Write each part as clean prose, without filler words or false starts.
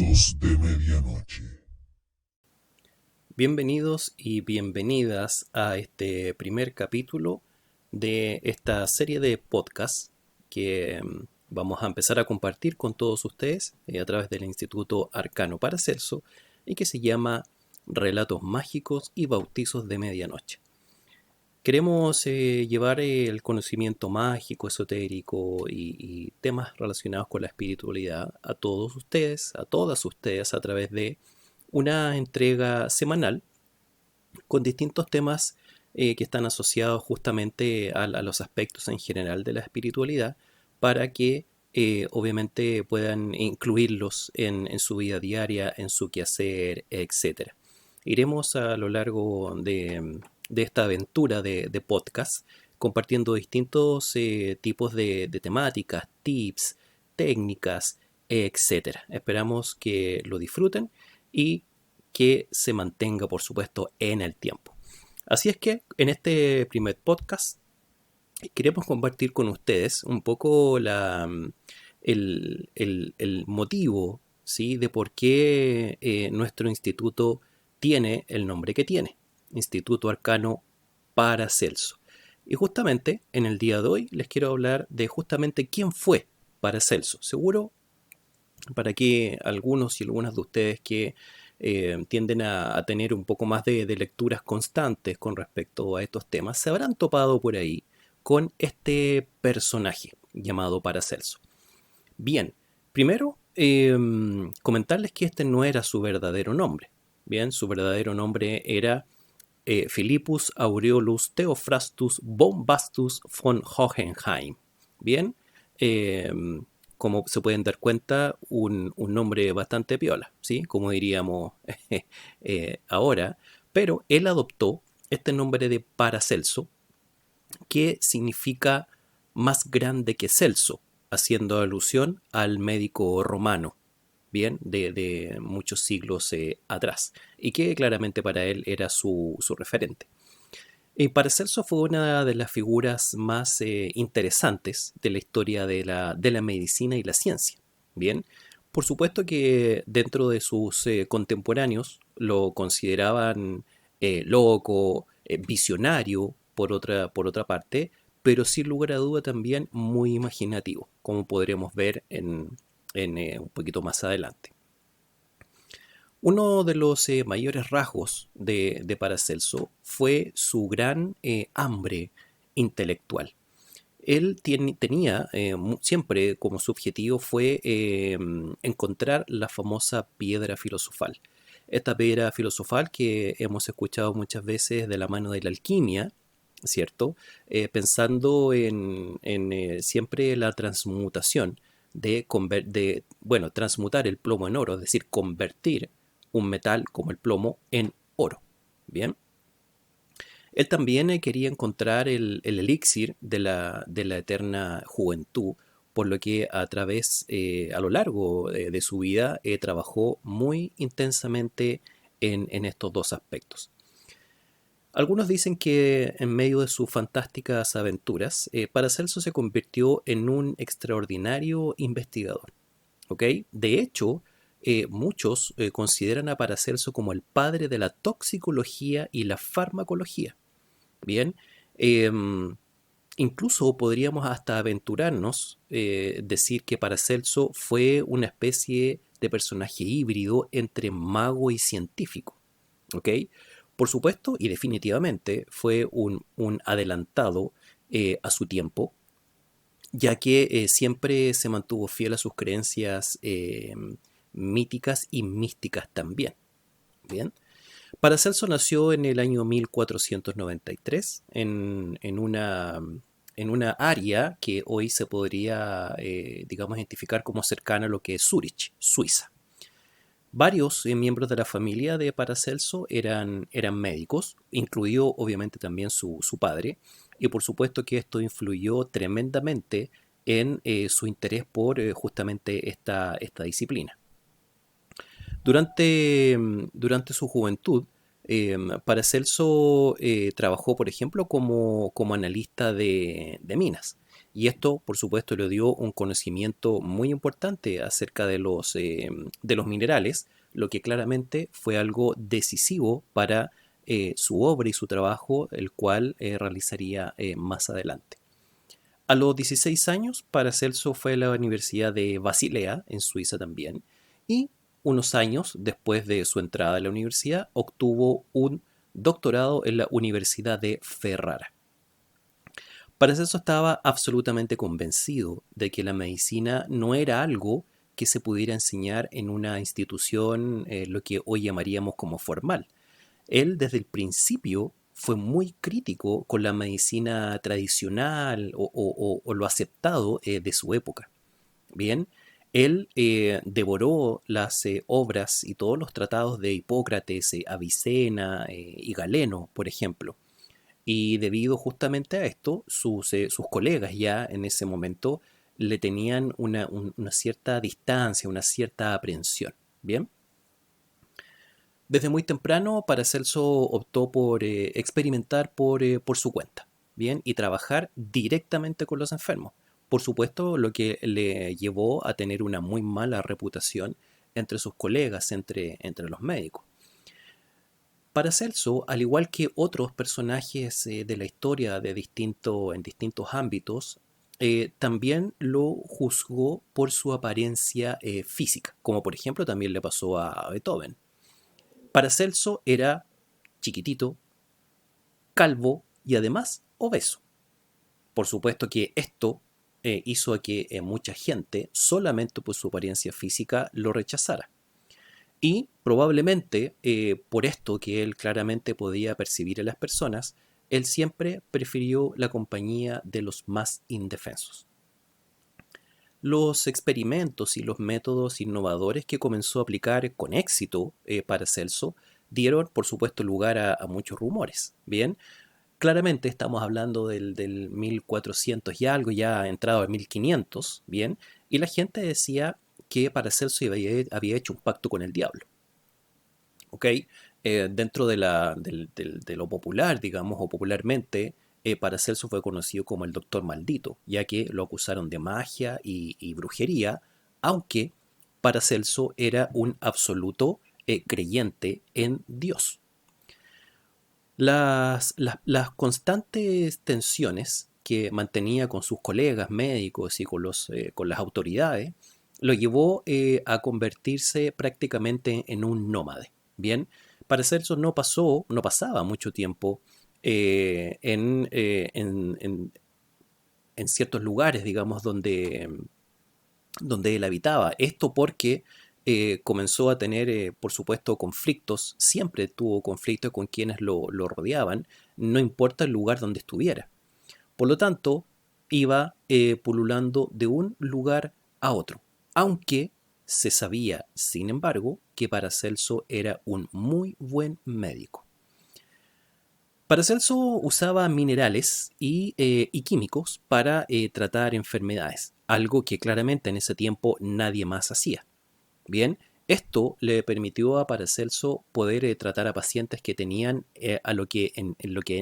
Bautizos de Medianoche. Bienvenidos y bienvenidas a este primer capítulo de esta serie de podcasts que vamos a empezar a compartir con todos ustedes a través del Instituto Arcano Paracelso y que se llama Relatos Mágicos y Bautizos de Medianoche. Queremos llevar el conocimiento mágico, esotérico y temas relacionados con la espiritualidad a todos ustedes, a todas ustedes, a través de una entrega semanal con distintos temas que están asociados justamente a los aspectos en general de la espiritualidad para que obviamente puedan incluirlos en su vida diaria, en su quehacer, etc. Iremos a lo largo de esta aventura de podcast compartiendo distintos tipos de temáticas, tips, técnicas, etc. Esperamos que lo disfruten y que se mantenga, por supuesto, en el tiempo. Así es que en este primer podcast queremos compartir con ustedes un poco el motivo, ¿sí?, de por qué nuestro instituto tiene el nombre que tiene, Instituto Arcano Paracelso. Y justamente en el día de hoy les quiero hablar de justamente quién fue Paracelso. Seguro para que algunos y algunas de ustedes que tienden a tener un poco más de lecturas constantes con respecto a estos temas, se habrán topado por ahí con este personaje llamado Paracelso. Bien, primero comentarles que este no era su verdadero nombre. Bien, su verdadero nombre era Philippus Aureolus Theophrastus Bombastus von Hohenheim. Bien, como se pueden dar cuenta, un nombre bastante piola, ¿sí?, como diríamos ahora, pero él adoptó este nombre de Paracelso, que significa más grande que Celso, haciendo alusión al médico romano, bien, de muchos siglos atrás, y que claramente para él era su referente. Paracelso fue una de las figuras más interesantes de la historia de la medicina y la ciencia. Bien, por supuesto que dentro de sus contemporáneos lo consideraban loco, visionario, por otra parte, pero sin lugar a duda también muy imaginativo, como podremos ver en un poquito más adelante. Uno de los mayores rasgos de Paracelso fue su gran hambre intelectual. Él tenía siempre como su objetivo fue encontrar la famosa piedra filosofal. Esta piedra filosofal que hemos escuchado muchas veces de la mano de la alquimia, ¿cierto? Pensando en siempre la transmutación transmutar el plomo en oro, es decir, convertir un metal como el plomo en oro. Bien. Él también quería encontrar el elixir de la eterna juventud, por lo que a lo largo de su vida trabajó muy intensamente en estos dos aspectos. Algunos dicen que en medio de sus fantásticas aventuras, Paracelso se convirtió en un extraordinario investigador. ¿Okay? De hecho, muchos consideran a Paracelso como el padre de la toxicología y la farmacología. Bien, eh, incluso podríamos hasta aventurarnos, decir que Paracelso fue una especie de personaje híbrido entre mago y científico. ¿Ok? Por supuesto y definitivamente fue un adelantado a su tiempo, ya que siempre se mantuvo fiel a sus creencias míticas y místicas también. Bien. Paracelso nació en el año 1493 en una área que hoy se podría, digamos, identificar como cercana a lo que es Zúrich, Suiza. Varios miembros de la familia de Paracelso eran médicos, incluido obviamente también su padre, y por supuesto que esto influyó tremendamente en su interés por justamente esta disciplina. Durante su juventud, Paracelso trabajó, por ejemplo, como analista de minas, Y esto, por supuesto, le dio un conocimiento muy importante acerca de los minerales, lo que claramente fue algo decisivo para su obra y su trabajo, el cual realizaría más adelante. A los 16 años, Paracelso fue a la Universidad de Basilea, en Suiza también, y unos años después de su entrada a la universidad, obtuvo un doctorado en la Universidad de Ferrara. Paracelso estaba absolutamente convencido de que la medicina no era algo que se pudiera enseñar en una institución, lo que hoy llamaríamos como formal. Él desde el principio fue muy crítico con la medicina tradicional o lo aceptado de su época. Bien, él devoró las obras y todos los tratados de Hipócrates, Avicena y Galeno, por ejemplo. Y debido justamente a esto, sus colegas ya en ese momento le tenían una cierta distancia, una cierta aprensión. Bien. Desde muy temprano, Paracelso optó por experimentar por su cuenta, ¿bien? Y trabajar directamente con los enfermos. Por supuesto, lo que le llevó a tener una muy mala reputación entre sus colegas, entre los médicos. Paracelso, al igual que otros personajes de la historia en distintos ámbitos, también lo juzgó por su apariencia física, como por ejemplo también le pasó a Beethoven. Paracelso era chiquitito, calvo y además obeso. Por supuesto que esto hizo a que mucha gente, solamente por su apariencia física, lo rechazara. Y probablemente por esto que él claramente podía percibir en las personas, él siempre prefirió la compañía de los más indefensos. Los experimentos y los métodos innovadores que comenzó a aplicar con éxito Paracelso dieron, por supuesto, lugar a muchos rumores. Bien, claramente estamos hablando del 1400 y algo, ya entrado al 1500, bien, y la gente decía que Paracelso había hecho un pacto con el diablo. ¿Ok? Dentro de lo popular, digamos, o popularmente, Paracelso fue conocido como el doctor maldito, ya que lo acusaron de magia y brujería, aunque Paracelso era un absoluto creyente en Dios. Las constantes tensiones que mantenía con sus colegas médicos y con las autoridades lo llevó a convertirse prácticamente en un nómade. Bien, Paracelso no pasaba mucho tiempo en ciertos lugares, digamos, donde él habitaba. Esto porque comenzó a tener, por supuesto, conflictos, siempre tuvo conflictos con quienes lo rodeaban, no importa el lugar donde estuviera. Por lo tanto, iba pululando de un lugar a otro, aunque se sabía, sin embargo, que Paracelso era un muy buen médico. Paracelso usaba minerales y químicos para tratar enfermedades, algo que claramente en ese tiempo nadie más hacía. Bien, esto le permitió a Paracelso poder tratar a pacientes que tenían en lo que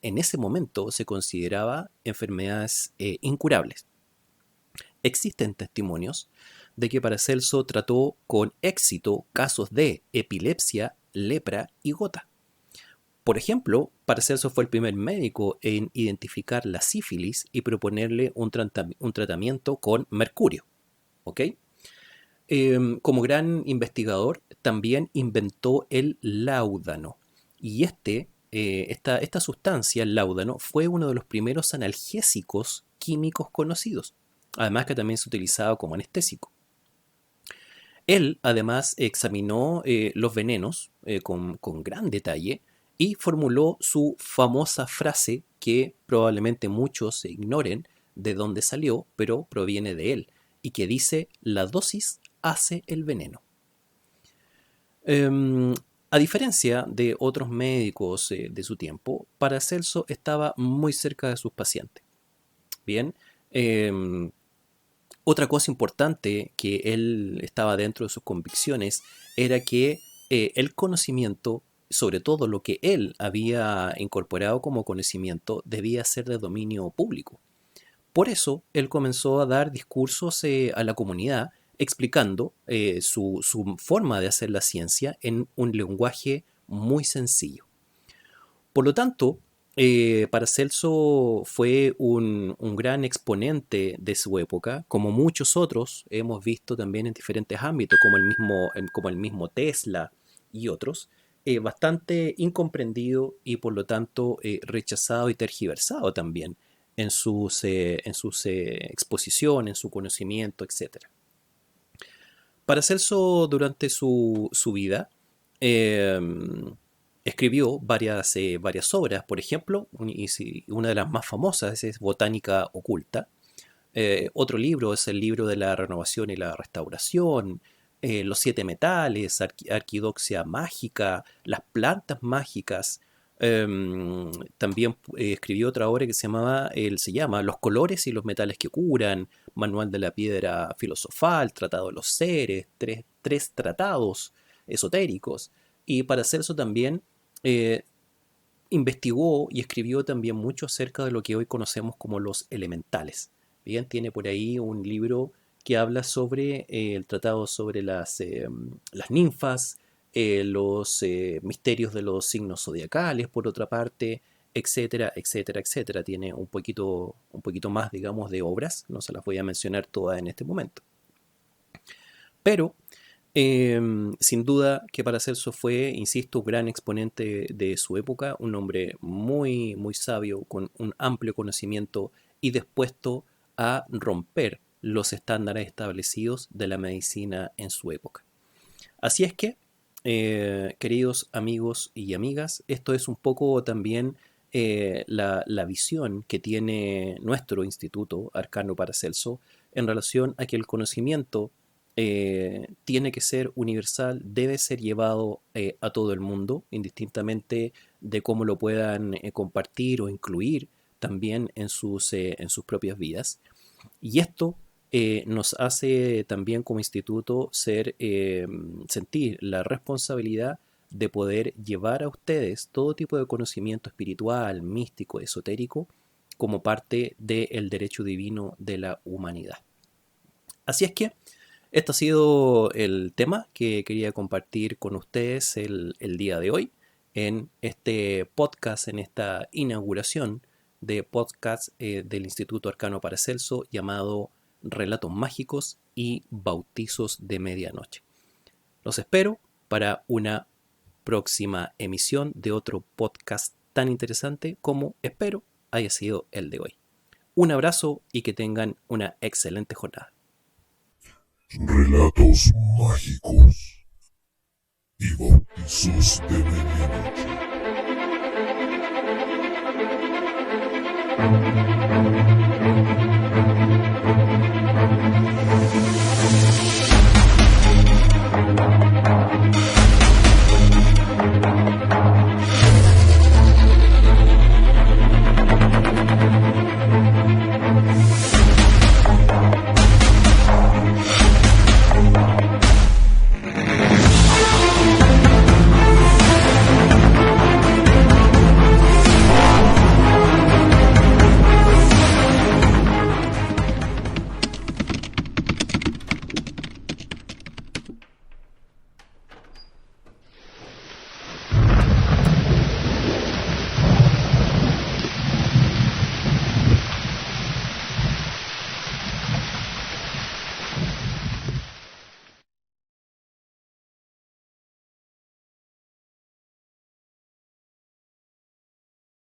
en ese momento se consideraba enfermedades incurables. Existen testimonios de que Paracelso trató con éxito casos de epilepsia, lepra y gota. Por ejemplo, Paracelso fue el primer médico en identificar la sífilis y proponerle un tratamiento con mercurio. ¿Ok? Como gran investigador, también inventó el láudano. Y esta sustancia, el láudano, fue uno de los primeros analgésicos químicos conocidos. Además que también se utilizaba como anestésico. Él, además, examinó los venenos con gran detalle y formuló su famosa frase que probablemente muchos ignoren de dónde salió, pero proviene de él, y que dice: la dosis hace el veneno. Eh, a diferencia de otros médicos de su tiempo, Paracelso estaba muy cerca de sus pacientes. Bien, eh, otra cosa importante que él estaba dentro de sus convicciones era que el conocimiento, sobre todo lo que él había incorporado como conocimiento, debía ser de dominio público. Por eso él comenzó a dar discursos a la comunidad explicando su forma de hacer la ciencia en un lenguaje muy sencillo. Por lo tanto, Paracelso fue un gran exponente de su época, como muchos otros hemos visto también en diferentes ámbitos, como el mismo Tesla y otros, bastante incomprendido y por lo tanto rechazado y tergiversado también en sus exposiciones, en su conocimiento, etc. Paracelso durante su vida eh, escribió varias obras. Por ejemplo, una de las más famosas es Botánica Oculta. Otro libro es el libro de la renovación y la restauración, los siete metales, arquidoxia mágica, las plantas mágicas. También escribió otra obra que se llama Los colores y los metales que curan, Manual de la piedra filosofal, Tratado de los seres, tres tratados esotéricos. Y Paracelso también eh, investigó y escribió también mucho acerca de lo que hoy conocemos como los elementales. Bien, tiene por ahí un libro que habla sobre el tratado sobre las ninfas, los misterios de los signos zodiacales, por otra parte, etcétera, etcétera, etcétera. Tiene un poquito más, digamos, de obras, no se las voy a mencionar todas en este momento. Pero sin duda que Paracelso fue, insisto, un gran exponente de su época, un hombre muy, muy sabio, con un amplio conocimiento y dispuesto a romper los estándares establecidos de la medicina en su época. Así es que, queridos amigos y amigas, esto es un poco también la visión que tiene nuestro Instituto Arcano Paracelso en relación a que el conocimiento tiene que ser universal, debe ser llevado a todo el mundo, indistintamente de cómo lo puedan compartir o incluir también en sus propias vidas. Y esto nos hace también como instituto sentir la responsabilidad de poder llevar a ustedes todo tipo de conocimiento espiritual, místico, esotérico, como parte del derecho divino de la humanidad. Así es que este ha sido el tema que quería compartir con ustedes el día de hoy en este podcast, en esta inauguración de podcast del Instituto Arcano Paracelso llamado Relatos Mágicos y Bautizos de Medianoche. Los espero para una próxima emisión de otro podcast tan interesante como espero haya sido el de hoy. Un abrazo y que tengan una excelente jornada. Relatos mágicos y bautizos de medianoche.